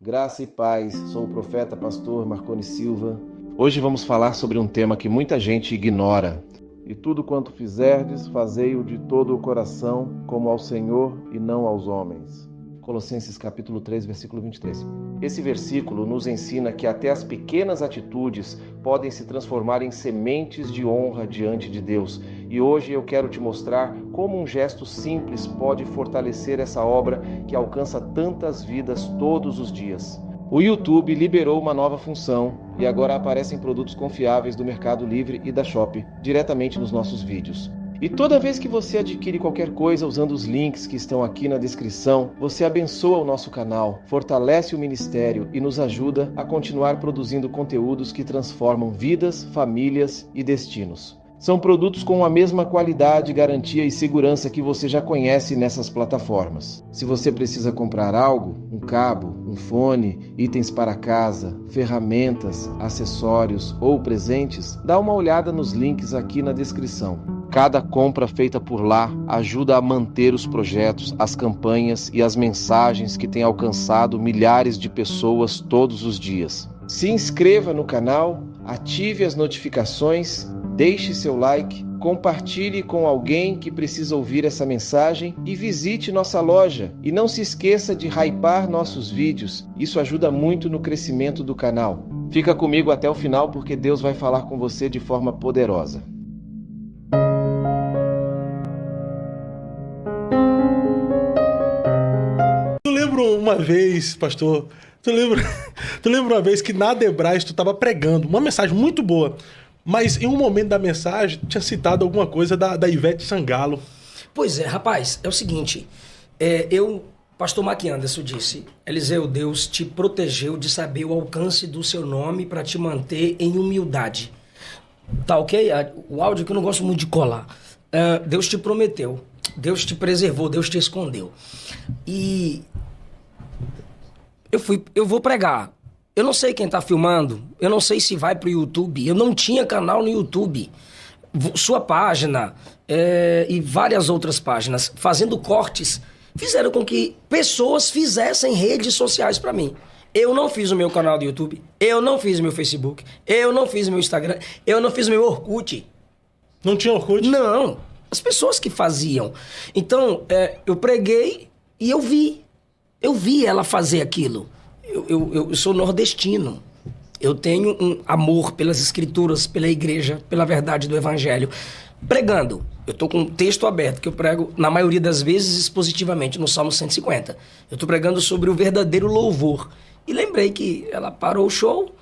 Graça e paz, sou o profeta pastor Marconi Silva. Hoje vamos falar sobre um tema que muita gente ignora. E tudo quanto fizerdes, fazei-o de todo o coração, como ao Senhor e não aos homens. Colossenses capítulo 3, versículo 23. Esse versículo nos ensina que até as pequenas atitudes podem se transformar em sementes de honra diante de Deus. E hoje eu quero te mostrar como um gesto simples pode fortalecer essa obra que alcança tantas vidas todos os dias. O YouTube liberou uma nova função e agora aparecem produtos confiáveis do Mercado Livre e da Shopee diretamente nos nossos vídeos. E toda vez que você adquire qualquer coisa usando os links que estão aqui na descrição, você abençoa o nosso canal, fortalece o ministério e nos ajuda a continuar produzindo conteúdos que transformam vidas, famílias e destinos. São produtos com a mesma qualidade, garantia e segurança que você já conhece nessas plataformas. Se você precisa comprar algo, um cabo, um fone, itens para casa, ferramentas, acessórios ou presentes, dá uma olhada nos links aqui na descrição. Cada compra feita por lá ajuda a manter os projetos, as campanhas e as mensagens que têm alcançado milhares de pessoas todos os dias. Se inscreva no canal, ative as notificações, deixe seu like, compartilhe com alguém que precisa ouvir essa mensagem e visite nossa loja. E não se esqueça de hypar nossos vídeos, isso ajuda muito no crescimento do canal. Fica comigo até o final porque Deus vai falar com você de forma poderosa. Uma vez, pastor, tu lembra uma vez que na Debrais tu estava pregando uma mensagem muito boa, mas em um momento da mensagem tinha citado alguma coisa da Ivete Sangalo. Pois é, rapaz, é o seguinte, pastor Mac Anderson disse, Eliseu, Deus te protegeu de saber o alcance do seu nome para te manter em humildade. Tá ok? O áudio que eu não gosto muito de colar. Deus te prometeu, Deus te preservou, Deus te escondeu. E eu vou pregar. Eu não sei quem tá filmando. Eu não sei se vai pro YouTube. Eu não tinha canal no YouTube. Sua página e várias outras páginas fazendo cortes fizeram com que pessoas fizessem redes sociais pra mim. Eu não fiz o meu canal do YouTube. Eu não fiz o meu Facebook. Eu não fiz o meu Instagram. Eu não fiz o meu Orkut. Não tinha Orkut? Não. As pessoas que faziam. Então, eu preguei e eu vi. Eu vi ela fazer aquilo. Eu sou nordestino. Eu tenho um amor pelas escrituras, pela igreja, pela verdade do evangelho. Pregando. Eu estou com um texto aberto, que eu prego, na maioria das vezes, expositivamente, no Salmo 150. Eu estou pregando sobre o verdadeiro louvor. E lembrei que ela parou o show,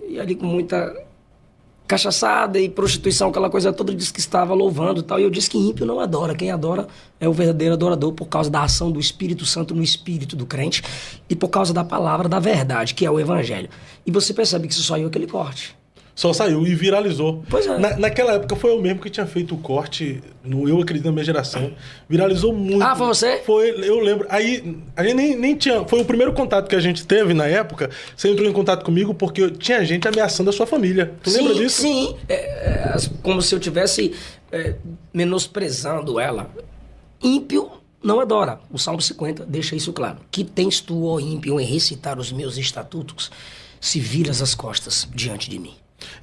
e ali com muita cachaçada e prostituição, aquela coisa toda, disse que estava louvando e tal. E eu disse que ímpio não adora. Quem adora é o verdadeiro adorador por causa da ação do Espírito Santo no espírito do crente e por causa da palavra da verdade, que é o evangelho. E você percebe que isso saiu aquele corte. Só saiu e viralizou. Pois é. Naquela época foi eu mesmo que tinha feito o corte no Eu Acredito na Minha Geração. Viralizou muito. Ah, foi você? Foi, eu lembro. Aí, a gente nem tinha... Foi o primeiro contato que a gente teve na época. Você entrou em contato comigo porque tinha gente ameaçando a sua família. Tu lembra disso? Sim, como se eu estivesse menosprezando ela. Ímpio não adora. O Salmo 50 deixa isso claro. Que tens tu, ó ímpio, em recitar os meus estatutos, se viras as costas diante de mim.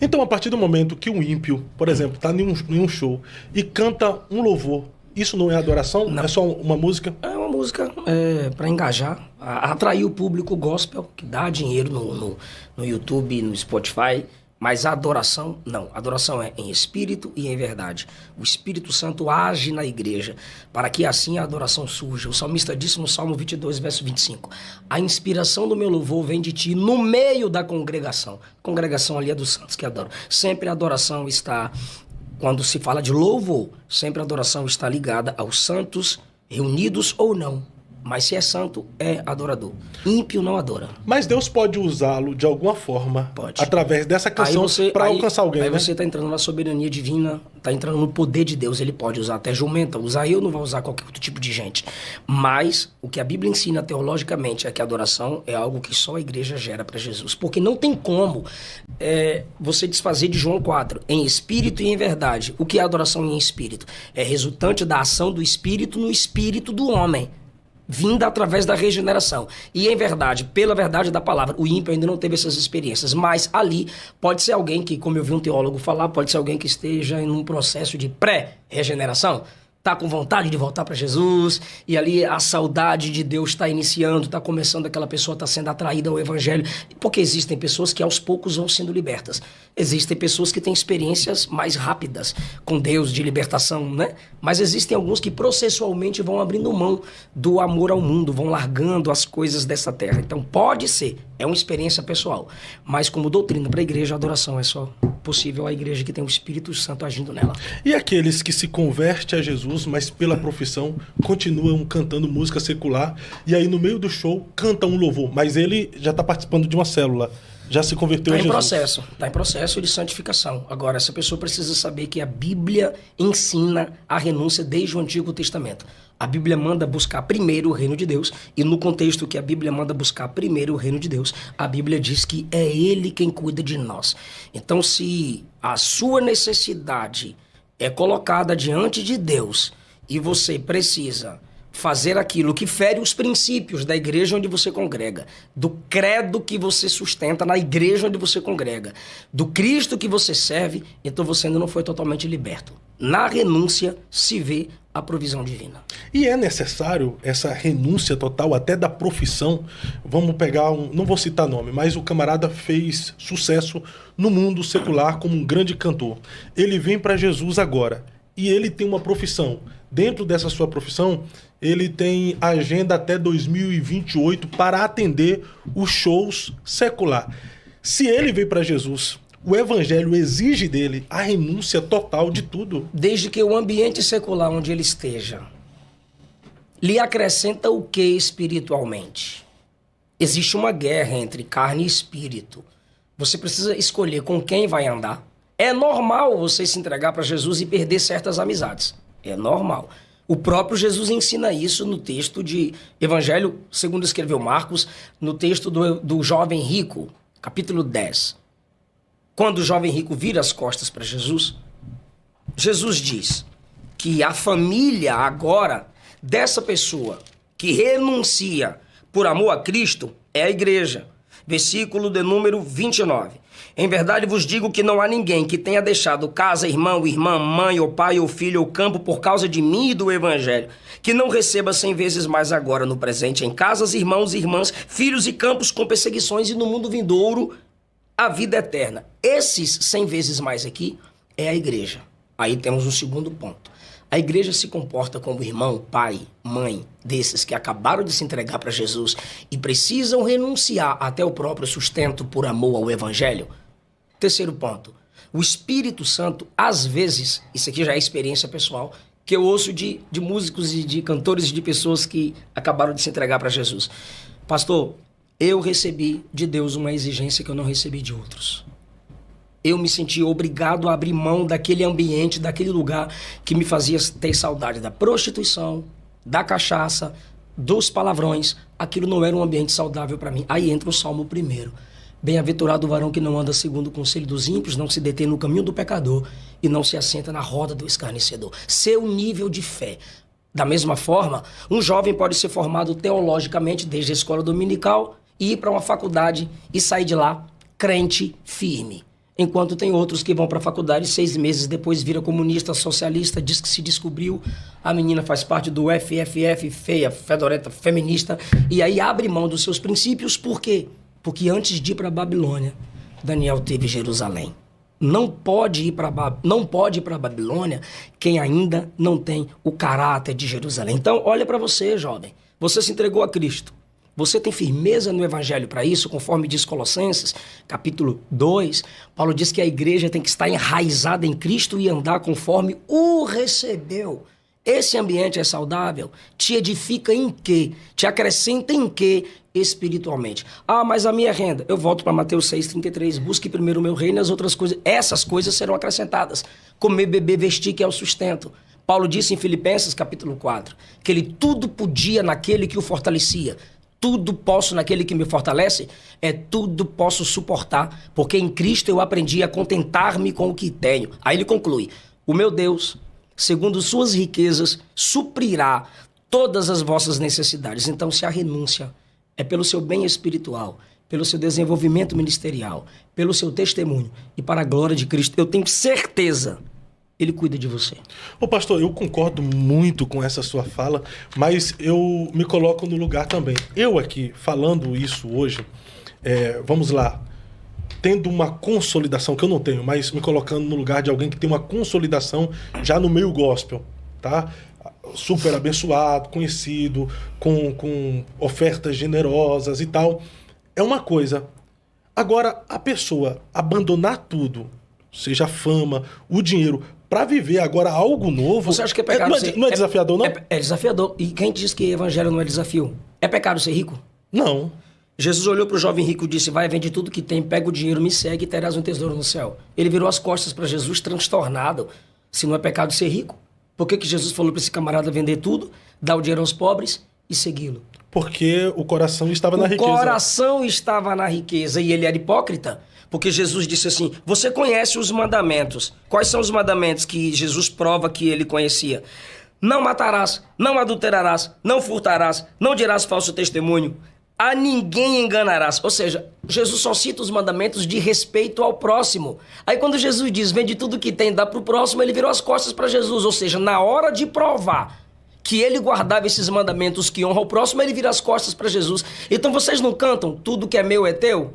Então, a partir do momento que um ímpio, por exemplo, está em um show e canta um louvor, isso não é adoração? Não. É só uma música? É uma música para engajar, atrair o público gospel, que dá dinheiro no YouTube, no Spotify. Mas a adoração, não. A adoração é em espírito e em verdade. O Espírito Santo age na igreja para que assim a adoração surja. O salmista disse no Salmo 22, verso 25. A inspiração do meu louvor vem de ti no meio da congregação. A congregação ali é dos santos que adoram. Sempre a adoração está, quando se fala de louvor, sempre a adoração está ligada aos santos, reunidos ou não. Mas se é santo, é adorador. Ímpio não adora. Mas Deus pode usá-lo de alguma forma, pode, através dessa canção, para alcançar alguém, aí né? Você está entrando na soberania divina, está entrando no poder de Deus. Ele pode usar até jumenta, usar eu, não vai usar qualquer outro tipo de gente. Mas o que a Bíblia ensina teologicamente é que a adoração é algo que só a igreja gera para Jesus. Porque não tem como você desfazer de João 4, em espírito e em verdade. O que é adoração em espírito? É resultante da ação do espírito no espírito do homem. vinda através da regeneração. E em verdade, pela verdade da palavra, o ímpio ainda não teve essas experiências, mas ali pode ser alguém que, como eu vi um teólogo falar, pode ser alguém que esteja em um processo de pré-regeneração, tá com vontade de voltar para Jesus, e ali a saudade de Deus está iniciando, está começando, aquela pessoa está sendo atraída ao evangelho, porque existem pessoas que aos poucos vão sendo libertas. Existem pessoas que têm experiências mais rápidas com Deus, de libertação, né? Mas existem alguns que processualmente vão abrindo mão do amor ao mundo, vão largando as coisas dessa terra. Então pode ser, é uma experiência pessoal, mas como doutrina para a igreja, a adoração é só possível à igreja que tem o Espírito Santo agindo nela. E aqueles que se convertem a Jesus, mas pela profissão continuam cantando música secular, e aí no meio do show canta um louvor, mas ele já está participando de uma célula, já se converteu a Jesus. Está em processo de santificação. Agora, essa pessoa precisa saber que a Bíblia ensina a renúncia desde o Antigo Testamento. A Bíblia manda buscar primeiro o reino de Deus, e no contexto que a Bíblia manda buscar primeiro o reino de Deus, a Bíblia diz que é Ele quem cuida de nós. Então, se a sua necessidade é colocada diante de Deus e você precisa fazer aquilo que fere os princípios da igreja onde você congrega, do credo que você sustenta na igreja onde você congrega, do Cristo que você serve, então você ainda não foi totalmente liberto. Na renúncia se vê a provisão divina. E é necessário essa renúncia total até da profissão. Vamos pegar não vou citar nome, mas o camarada fez sucesso no mundo secular como um grande cantor. Ele vem para Jesus agora e ele tem uma profissão. Dentro dessa sua profissão, ele tem agenda até 2028 para atender os shows secular. Se ele veio para Jesus, o evangelho exige dele a renúncia total de tudo. Desde que o ambiente secular onde ele esteja lhe acrescenta o que espiritualmente? Existe uma guerra entre carne e espírito. Você precisa escolher com quem vai andar. É normal você se entregar para Jesus e perder certas amizades. É normal. O próprio Jesus ensina isso no texto de Evangelho, segundo escreveu Marcos, no texto do jovem rico, capítulo 10. Quando o jovem rico vira as costas para Jesus, Jesus diz que a família agora dessa pessoa que renuncia por amor a Cristo é a igreja. Versículo de número 29. Em verdade vos digo que não há ninguém que tenha deixado casa, irmão, irmã, mãe, ou pai, ou filho, ou campo por causa de mim e do evangelho, que não receba 100 vezes mais agora no presente em casas, irmãos e irmãs, filhos e campos com perseguições, e no mundo vindouro a vida eterna. Esses 100 vezes mais aqui é a igreja. Aí temos um segundo ponto. A igreja se comporta como irmão, pai, mãe desses que acabaram de se entregar para Jesus e precisam renunciar até o próprio sustento por amor ao evangelho. Terceiro ponto. O Espírito Santo, às vezes, isso aqui já é experiência pessoal, que eu ouço de músicos e de cantores e de pessoas que acabaram de se entregar para Jesus. Pastor, eu recebi de Deus uma exigência que eu não recebi de outros. Eu me senti obrigado a abrir mão daquele ambiente, daquele lugar que me fazia ter saudade da prostituição, da cachaça, dos palavrões. Aquilo não era um ambiente saudável para mim. Aí entra o Salmo 1. Bem-aventurado o varão que não anda segundo o conselho dos ímpios, não se detém no caminho do pecador e não se assenta na roda do escarnecedor. Seu nível de fé. Da mesma forma, um jovem pode ser formado teologicamente desde a escola dominical e ir para uma faculdade e sair de lá crente firme. Enquanto tem outros que vão para a faculdade 6 meses depois vira comunista, socialista, diz que se descobriu, a menina faz parte do FFF, feia, fedorenta, feminista, e aí abre mão dos seus princípios. Por quê? Porque antes de ir para a Babilônia, Daniel teve Jerusalém. Não pode ir para a Babilônia quem ainda não tem o caráter de Jerusalém. Então, olha para você, jovem. Você se entregou a Cristo. Você tem firmeza no evangelho para isso, conforme diz Colossenses, capítulo 2. Paulo diz que a igreja tem que estar enraizada em Cristo e andar conforme o recebeu. Esse ambiente é saudável? Te edifica em quê? Te acrescenta em quê espiritualmente? Ah, mas a minha renda. Eu volto para Mateus 6,33. Busque primeiro o meu reino e as outras coisas. Essas coisas serão acrescentadas. Comer, beber, vestir, que é o sustento. Paulo disse em Filipenses, capítulo 4, que ele tudo podia naquele que o fortalecia. Tudo posso naquele que me fortalece, tudo posso suportar, porque em Cristo eu aprendi a contentar-me com o que tenho. Aí ele conclui, o meu Deus, segundo suas riquezas, suprirá todas as vossas necessidades. Então, se a renúncia é pelo seu bem espiritual, pelo seu desenvolvimento ministerial, pelo seu testemunho e para a glória de Cristo, eu tenho certeza, Ele cuida de você. Ô pastor, eu concordo muito com essa sua fala, mas eu me coloco no lugar também. Eu aqui, falando isso hoje, vamos lá, tendo uma consolidação, que eu não tenho, mas me colocando no lugar de alguém que tem uma consolidação já no meio gospel, tá? Super abençoado, conhecido, com ofertas generosas e tal. É uma coisa. Agora, a pessoa abandonar tudo, seja a fama, o dinheiro, para viver agora algo novo... Você acha que é pecado não é desafiador, não? É desafiador. E quem diz que evangelho não é desafio? É pecado ser rico? Não. Jesus olhou para o jovem rico e disse, vai, vende tudo que tem, pega o dinheiro, me segue e terás um tesouro no céu. Ele virou as costas para Jesus transtornado. Se não é pecado ser rico, por que Jesus falou para esse camarada vender tudo, dar o dinheiro aos pobres e segui-lo? Porque o coração estava na riqueza. O coração estava na riqueza e ele era hipócrita. Porque Jesus disse assim, você conhece os mandamentos. Quais são os mandamentos que Jesus prova que ele conhecia? Não matarás, não adulterarás, não furtarás, não dirás falso testemunho. A ninguém enganarás. Ou seja, Jesus só cita os mandamentos de respeito ao próximo. Aí quando Jesus diz, vende tudo que tem, dá pro próximo, ele virou as costas para Jesus. Ou seja, na hora de provar que ele guardava esses mandamentos que honram o próximo, ele vira as costas para Jesus. Então vocês não cantam, tudo que é meu é teu?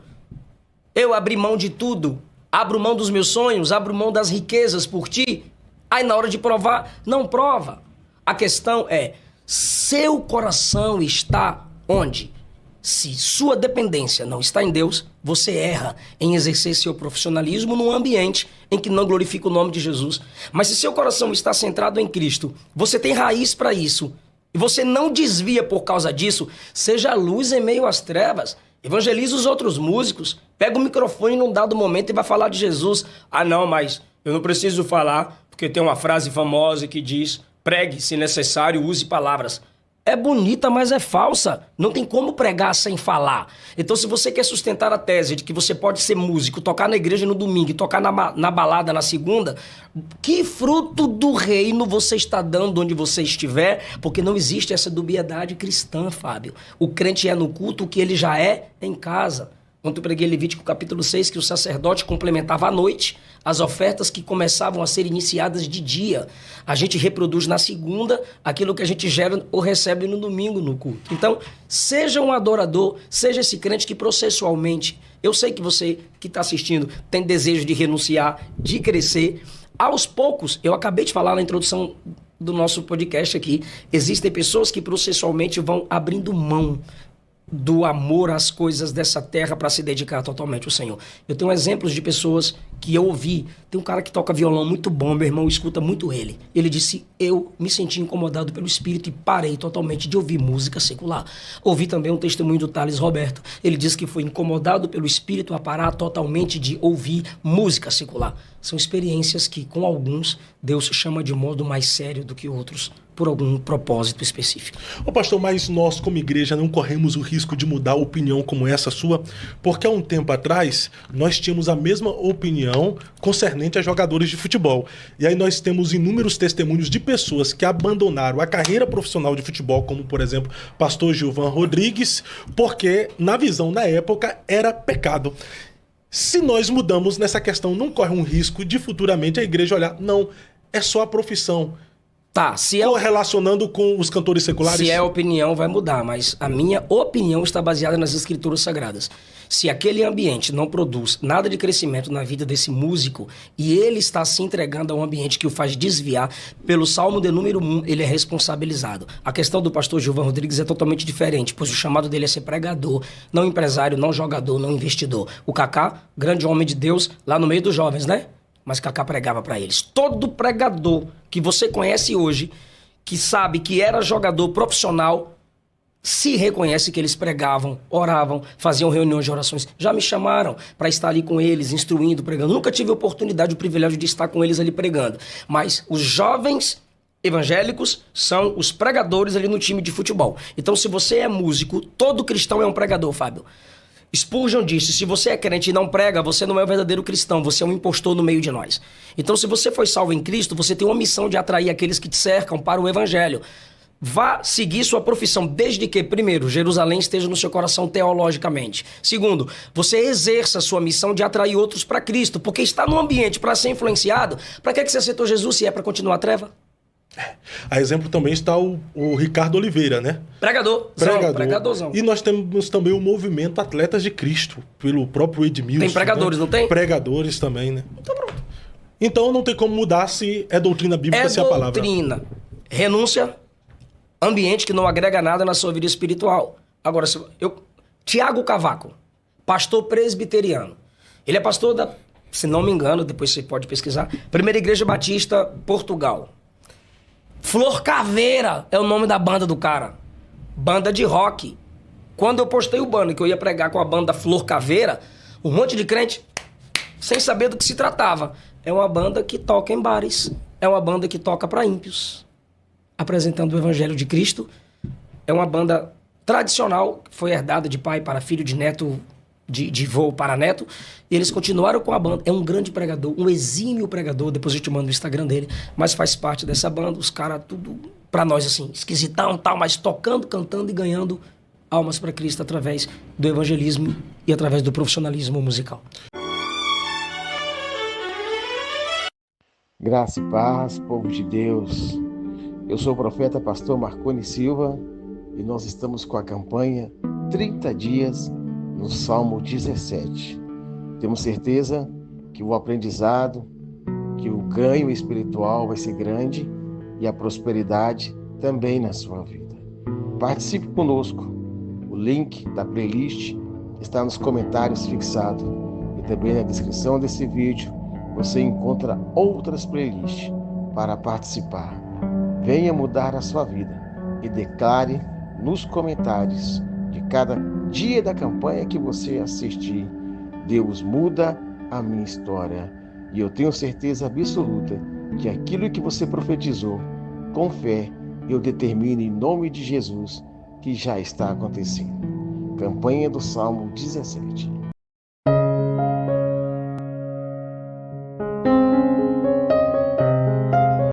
Eu abri mão de tudo, abro mão dos meus sonhos, abro mão das riquezas por ti. Aí na hora de provar, não prova. A questão é, seu coração está onde? Se sua dependência não está em Deus, você erra em exercer seu profissionalismo num ambiente em que não glorifica o nome de Jesus. Mas se seu coração está centrado em Cristo, você tem raiz para isso, e você não desvia por causa disso, seja a luz em meio às trevas, evangeliza os outros músicos, pega o microfone num dado momento e vai falar de Jesus. Ah não, mas eu não preciso falar, porque tem uma frase famosa que diz, pregue, se necessário, use palavras. É bonita, mas é falsa. Não tem como pregar sem falar. Então, se você quer sustentar a tese de que você pode ser músico, tocar na igreja no domingo e tocar na balada na segunda, que fruto do reino você está dando onde você estiver? Porque não existe essa dubiedade cristã, Fábio. O crente é no culto o que ele já é em casa. Quando eu preguei Levítico capítulo 6, que o sacerdote complementava à noite as ofertas que começavam a ser iniciadas de dia. A gente reproduz na segunda aquilo que a gente gera ou recebe no domingo no culto. Então, seja um adorador, seja esse crente que processualmente, eu sei que você que está assistindo tem desejo de renunciar, de crescer. Aos poucos, eu acabei de falar na introdução do nosso podcast aqui, existem pessoas que processualmente vão abrindo mão do amor às coisas dessa terra para se dedicar totalmente ao Senhor. Eu tenho exemplos de pessoas que eu ouvi. Tem um cara que toca violão muito bom, meu irmão escuta muito ele. Ele disse, eu me senti incomodado pelo Espírito e parei totalmente de ouvir música secular. Ouvi também um testemunho do Thales Roberto. Ele disse que foi incomodado pelo Espírito a parar totalmente de ouvir música secular. São experiências que, com alguns, Deus chama de modo mais sério do que outros, por algum propósito específico. Ô pastor, mas nós como igreja não corremos o risco de mudar a opinião como essa sua? Porque há um tempo atrás nós tínhamos a mesma opinião concernente a jogadores de futebol. E aí nós temos inúmeros testemunhos de pessoas que abandonaram a carreira profissional de futebol, como por exemplo, pastor Gilvan Rodrigues, porque na visão na época era pecado. Se nós mudamos nessa questão, não corre um risco de futuramente a igreja olhar, não, é só a profissão. Tá, se é correlacionando com os cantores seculares? Se é a opinião, vai mudar, mas a minha opinião está baseada nas escrituras sagradas. Se aquele ambiente não produz nada de crescimento na vida desse músico e ele está se entregando a um ambiente que o faz desviar, pelo Salmo de número 1, ele é responsabilizado. A questão do pastor Gilvan Rodrigues é totalmente diferente, pois o chamado dele é ser pregador, não empresário, não jogador, não investidor. O Kaká, grande homem de Deus, lá no meio dos jovens, né? Mas Kaká pregava para eles. Todo pregador que você conhece hoje, que sabe que era jogador profissional, se reconhece que eles pregavam, oravam, faziam reuniões de orações. Já me chamaram para estar ali com eles, instruindo, pregando. Nunca tive a oportunidade, o privilégio de estar com eles ali pregando. Mas os jovens evangélicos são os pregadores ali no time de futebol. Então, se você é músico, todo cristão é um pregador, Fábio. Spurgeon disse, se você é crente e não prega, você não é um verdadeiro cristão, você é um impostor no meio de nós. Então, se você foi salvo em Cristo, você tem uma missão de atrair aqueles que te cercam para o evangelho. Vá seguir sua profissão, desde que, primeiro, Jerusalém esteja no seu coração teologicamente. Segundo, você exerça a sua missão de atrair outros para Cristo, porque está no ambiente para ser influenciado. Para que você aceitou Jesus se é para continuar a treva? A exemplo também está o Ricardo Oliveira, né? Pregadorzão. E nós temos também o movimento Atletas de Cristo, pelo próprio Edmilson. Tem pregadores, né? não tem? Pregadores também, né? Então pronto. Então não tem como mudar se é doutrina bíblica, se é a palavra. É doutrina. Renúncia, ambiente que não agrega nada na sua vida espiritual. Agora, Tiago Cavaco, pastor presbiteriano. Ele é pastor da, se não me engano, depois você pode pesquisar, Primeira Igreja Batista, Portugal. Flor Caveira é o nome da banda do cara. Banda de rock. Quando eu postei o banner que eu ia pregar com a banda Flor Caveira, um monte de crente, sem saber do que se tratava. É uma banda que toca em bares. É uma banda que toca para ímpios, apresentando o Evangelho de Cristo. É uma banda tradicional, que foi herdada de pai para filho, de neto, de vô para neto. E eles continuaram com a banda. É um grande pregador, um exímio pregador. Depois eu te mando o Instagram dele. Mas faz parte dessa banda. Os caras, tudo para nós assim, esquisitão, tal, mas tocando, cantando e ganhando almas para Cristo através do evangelismo e através do profissionalismo musical. Graça e paz, povo de Deus. Eu sou o profeta pastor Marconi Silva e nós estamos com a campanha 30 dias no Salmo 17. Temos certeza que o aprendizado, que o ganho espiritual vai ser grande e a prosperidade também na sua vida. Participe conosco. O link da playlist está nos comentários fixado e também na descrição desse vídeo você encontra outras playlists para participar. Venha mudar a sua vida e declare nos comentários de cada dia da campanha que você assistir: Deus muda a minha história. E eu tenho certeza absoluta que aquilo que você profetizou, com fé, eu determino em nome de Jesus que já está acontecendo. Campanha do Salmo 17.